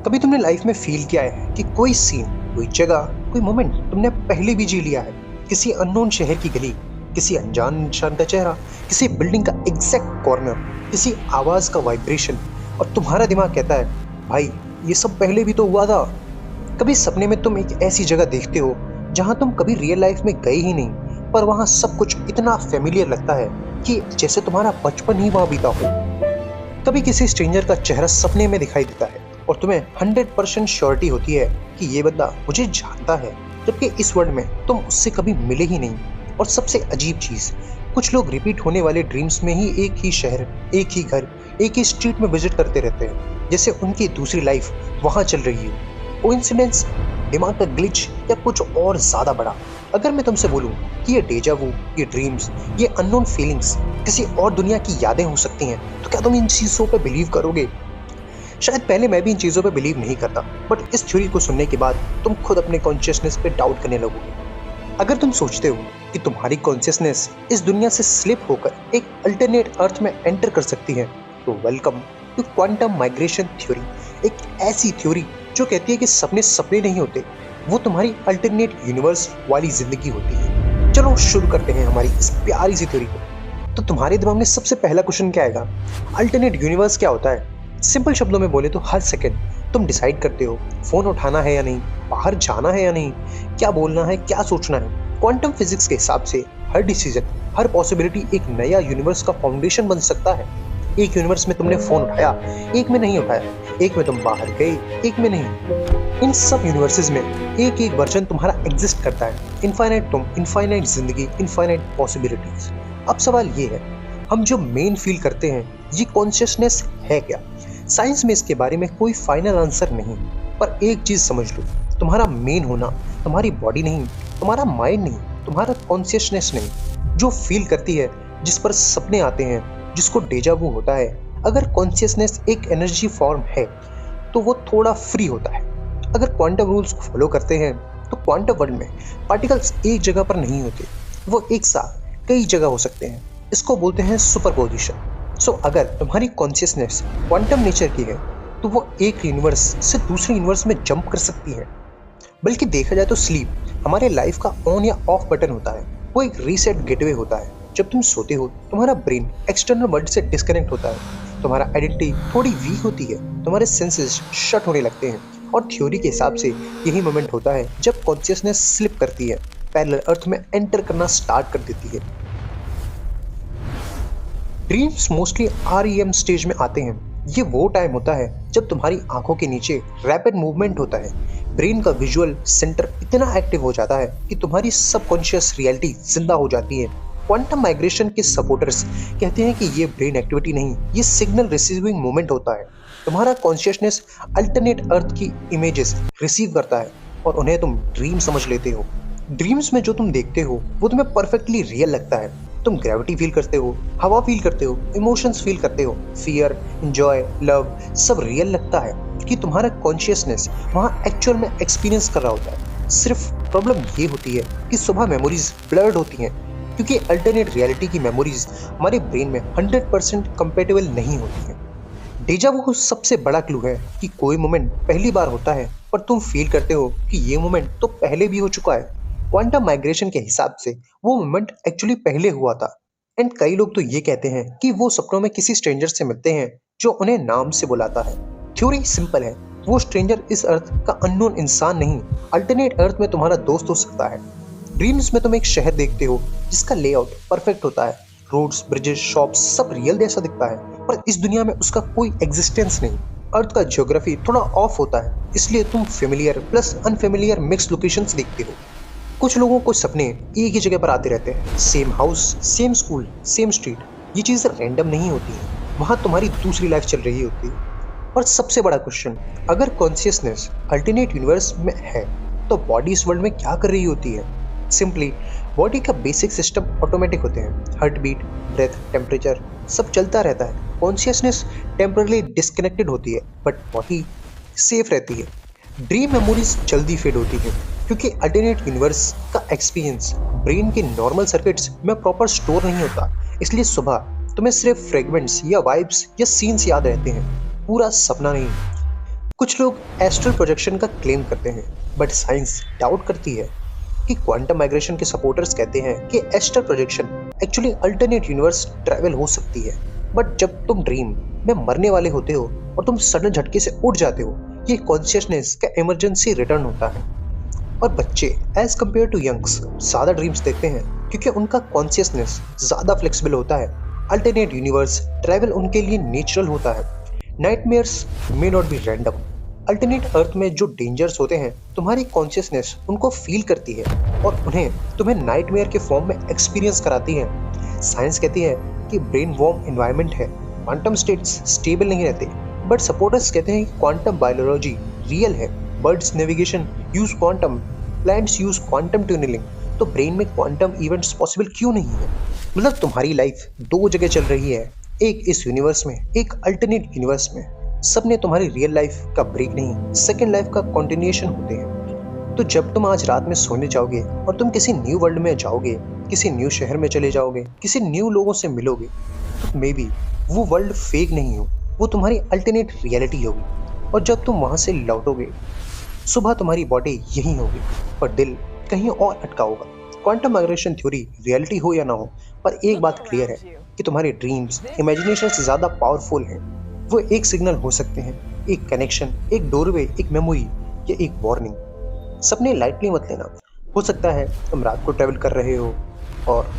कभी तुमने लाइफ में फील किया है कि कोई सीन, कोई जगह, कोई मोमेंट तुमने पहले भी जी लिया है? किसी अननोन शहर की गली, किसी अनजान इंसान का चेहरा, किसी बिल्डिंग का एग्जैक्ट कॉर्नर, किसी आवाज का वाइब्रेशन, और तुम्हारा दिमाग कहता है भाई ये सब पहले भी तो हुआ था। कभी सपने में तुम एक ऐसी जगह देखते हो जहां तुम कभी रियल लाइफ में गए ही नहीं, पर वहां सब कुछ इतना फेमिलियर लगता है कि जैसे तुम्हारा बचपन ही वहां बीता हो। कभी किसी स्ट्रेंजर का चेहरा सपने में दिखाई देता है और तुम्हें 100% श्योरिटी होती है कि ये बंदा मुझे जानता है, जबकि इस वर्ल्ड में तुम उससे कभी मिले ही नहीं। और सबसे अजीब चीज, कुछ लोग रिपीट होने वाले ड्रीम्स में ही एक ही शहर, एक ही घर, एक ही स्ट्रीट में विजिट करते रहते हैं, जैसे उनकी दूसरी लाइफ वहां चल रही हो। कोइंसिडेंस, दिमाग का ग्लिच, या कुछ और ज्यादा बड़ा? अगर मैं तुमसे बोलूं कि ये डेजा वू, ये ड्रीम्स, ये अननोन फीलिंग्स किसी और दुनिया की यादें हो सकती हैं, तो क्या तुम इन चीजों पे बिलीव करोगे? शायद पहले मैं भी इन चीजों पे बिलीव नहीं करता, बट इस थ्योरी को सुनने के बाद तुम खुद अपने कॉन्शियसनेस पे डाउट करने लगोगे। अगर तुम सोचते हो कि तुम्हारी कॉन्शियसनेस इस दुनिया से स्लिप होकर एक अल्टरनेट अर्थ में एंटर कर सकती है, तो welcome to quantum migration theory. एक ऐसी थ्योरी जो कहती है कि सपने सपने नहीं होते, वो तुम्हारी अल्टरनेट यूनिवर्स वाली जिंदगी होती है। चलो शुरू करते हैं हमारी इस प्यारी सी थ्योरी को। तो तुम्हारे दिमाग में सबसे पहला क्वेश्चन क्या आएगा? अल्टरनेट यूनिवर्स क्या होता है? सिंपल शब्दों में बोले तो हर सेकंड तुम डिसाइड करते हो फोन उठाना है या नहीं, बाहर जाना है या नहीं, क्या बोलना है, क्या सोचना है। क्वांटम फिजिक्स के हिसाब से हर डिसीजन, हर पॉसिबिलिटी एक नया यूनिवर्स का फाउंडेशन बन सकता है। एक यूनिवर्स में तुमने फोन उठाया, एक में नहीं उठाया, एक में तुम बाहर गए, एक में नहीं। इन सब यूनिवर्सेस में एक एक वर्जन तुम्हारा एग्जिस्ट करता है। इनफाइनाइट तुम, इनफाइनाइट जिंदगी, इनफाइनाइट पॉसिबिलिटीज। अब सवाल ये है, हम जो मेन फील करते हैं ये कॉन्शियसनेस है क्या? साइंस में इसके बारे में कोई फाइनल आंसर नहीं, पर एक चीज समझ लो, तुम्हारा मेन होना तुम्हारी बॉडी नहीं, तुम्हारा माइंड नहीं, तुम्हारा कॉन्शियसनेस नहीं, जो फील करती है, जिस पर सपने आते हैं, जिसको डेजा वू होता है। अगर कॉन्शियसनेस एक एनर्जी फॉर्म है तो वो थोड़ा फ्री होता है। अगर क्वांटम रूल्स को फॉलो करते हैं तो क्वांटम वर्ल्ड में पार्टिकल्स एक जगह पर नहीं होते, वो एक साथ कई जगह हो सकते हैं। इसको बोलते हैं सुपरपोजिशन। सो अगर तुम्हारी कॉन्शियसनेस क्वांटम नेचर की है तो वो एक यूनिवर्स से दूसरे यूनिवर्स में जंप कर सकती है। बल्कि देखा जाए तो स्लीप हमारे लाइफ का ऑन या ऑफ बटन होता है। वो एक रीसेट गेटवे होता है। जब तुम सोते हो तुम्हारा ब्रेन एक्सटर्नल वर्ल्ड से डिस्कनेक्ट होता है, तुम्हारा आइडेंटिटी थोड़ी वीक होती है, तुम्हारे सेंसेस शट होने लगते हैं। और थ्योरी के हिसाब से यही मोमेंट होता है जब कॉन्शियसनेस स्लिप करती है, पैरेलल अर्थ में एंटर करना स्टार्ट कर देती है। ड्रीम्स मोस्टली REM स्टेज में आते हैं। ये वो टाइम होता है जब तुम्हारी आंखों के नीचे रैपिड मूवमेंट होता है, ब्रेन का विजुअल सेंटर इतना एक्टिव हो जाता है कि तुम्हारी सबकॉन्शियस रियलिटी जिंदा हो जाती है। क्वांटम माइग्रेशन के सपोर्टर्स कहते हैं कि ये ब्रेन एक्टिविटी नहीं, ये सिग्नल रिसीविंग मोमेंट होता है। तुम्हारा कॉन्शियसनेस अल्टरनेट अर्थ की इमेजेस रिसीव करता है और उन्हें तुम ड्रीम समझ लेते हो। ड्रीम्स में जो तुम देखते हो वो तुम्हें परफेक्टली रियल लगता है। तुम ग्रेविटी फील करते हो, हवा फील करते हो, इमोशंस फील करते हो, फियर, एंजॉय, लव, सब रियल लगता है कि तुम्हारा कॉन्शियसनेस वहाँ एक्चुअल में एक्सपीरियंस कर रहा होता है। सिर्फ प्रॉब्लम ये होती है कि सुबह मेमोरीज ब्लर्ड होती हैं, क्योंकि अल्टरनेट रियलिटी की मेमोरीज हमारे ब्रेन में 100% कंपेटेबल नहीं होती हैं। डेजा वू सबसे बड़ा क्लू है कि कोई मोमेंट पहली बार होता है पर तुम फील करते हो कि ये मोमेंट तो पहले भी हो चुका है। क्वांटम माइग्रेशन के हिसाब से वो मोमेंट एक्चुअली पहले हुआ था। एंड कई लोग तो ये कहते हैं कि वो सपनों में किसी स्ट्रेंजर से मिलते हैं जो उन्हें नाम से बुलाता है। थ्योरी सिंपल है, वो स्ट्रेंजर इस अर्थ का अननोन इंसान नहीं, अल्टरनेट अर्थ में तुम्हारा दोस्त हो सकता है। ड्रीम्स में तुम एक शहर देखते हो जिसका लेआउट परफेक्ट होता है, रोड्स, ब्रिजेस, शॉप्स सब रियल जैसा दिखता है, पर इस दुनिया में उसका कोई एग्जिस्टेंस नहीं। अर्थ का ज्योग्राफी थोड़ा ऑफ होता है, इसलिए तुम familiar plus unfamiliar mix locations देखते हो। कुछ लोगों को सपने एक ही जगह पर आते रहते हैं, same house, same school, same street. ये चीज़ें रैंडम नहीं होती हैं, वहाँ तुम्हारी दूसरी लाइफ चल रही होती है। और सबसे बड़ा क्वेश्चन, अगर कॉन्शियसनेस अल्टरनेट यूनिवर्स में है तो बॉडी इस वर्ल्ड में क्या कर रही होती है? सिंपली बॉडी का बेसिक सिस्टम ऑटोमेटिक होते हैं, हार्ट बीट, ब्रेथ, टेम्परेचर सब चलता रहता है। कॉन्शियसनेस टेम्परली डिस्कनेक्टेड होती है बट बॉडी सेफ रहती है। ड्रीम मेमोरीज जल्दी फेड होती है क्योंकि अल्टरनेट यूनिवर्स का एक्सपीरियंस ब्रेन के नॉर्मल सर्किट्स में प्रॉपर स्टोर नहीं होता, इसलिए सुबह तुम्हें सिर्फ फ्रेगमेंट्स या वाइब्स या सीन्स याद रहते हैं, पूरा सपना नहीं। कुछ लोग एस्ट्रल प्रोजेक्शन का क्लेम करते हैं, बट साइंस डाउट करती है कि क्वांटम माइग्रेशन के सपोर्टर्स कहते हैं कि astral projection actually alternate universe travel हो सकती है। बट जब तुम ड्रीम में मरने वाले होते हो और तुम सडन झटके से उठ जाते हो, ये कॉन्शियसनेस का इमरजेंसी रिटर्न होता है। और बच्चे एज कम्पेयर टू यंग्स ज़्यादा ड्रीम्स देखते हैं क्योंकि उनका कॉन्शियसनेस ज़्यादा फ्लेक्सिबल होता है। अल्टरनेट यूनिवर्स ट्रैवल उनके लिए नेचुरल होता है। Nightmares may not be random. Alternate earth में जो डेंजर्स होते हैं, तुम्हारी कॉन्शियसनेस उनको फील करती है और उन्हें तुम्हें नाइटमेयर के फॉर्म में एक्सपीरियंस कराती है। साइंस कहती है कि ब्रेन वार्म एनवायरनमेंट है, क्वांटम स्टेट्स स्टेबल नहीं रहते, बट सपोर्टर्स कहते हैं कि क्वांटम बायोलॉजी रियल है। Birds navigation use quantum, plants use quantum tunneling, तो ब्रेन में क्वांटम इवेंट्स पॉसिबल क्यों नहीं है? मतलब तुम्हारी लाइफ दो जगह चल रही है, एक इस यूनिवर्स में, एक अल्टरनेट यूनिवर्स में। सब ने तुम्हारी रियल लाइफ का ब्रेक नहीं, सेकेंड लाइफ का कंटिन्यूएशन होते हैं। तो जब तुम आज रात में सोने जाओगे और तुम किसी न्यू वर्ल्ड में जाओगे, किसी न्यू शहर में चले जाओगे, किसी न्यू लोगों से मिलोगे, तो मे बी वो वर्ल्ड फेक नहीं हो, वो तुम्हारी अल्टरनेट रियलिटी होगी। और जब तुम वहां से लौटोगे, सुबह तुम्हारी बॉडी यहीं होगी पर दिल कहीं और अटका होगा। क्वांटम माइग्रेशन थ्योरी रियलिटी हो या ना हो, पर एक बात क्लियर है कि तुम्हारे ड्रीम्स इमेजिनेशन से ज़्यादा पावरफुल हैं। वो एक सिग्नल हो सकते हैं, एक कनेक्शन, एक डोरवे, एक मेमोरी या एक वार्निंग। सपने लाइटली मत लेना। हो सकता है तुम रात को ट्रैवल कर रहे हो और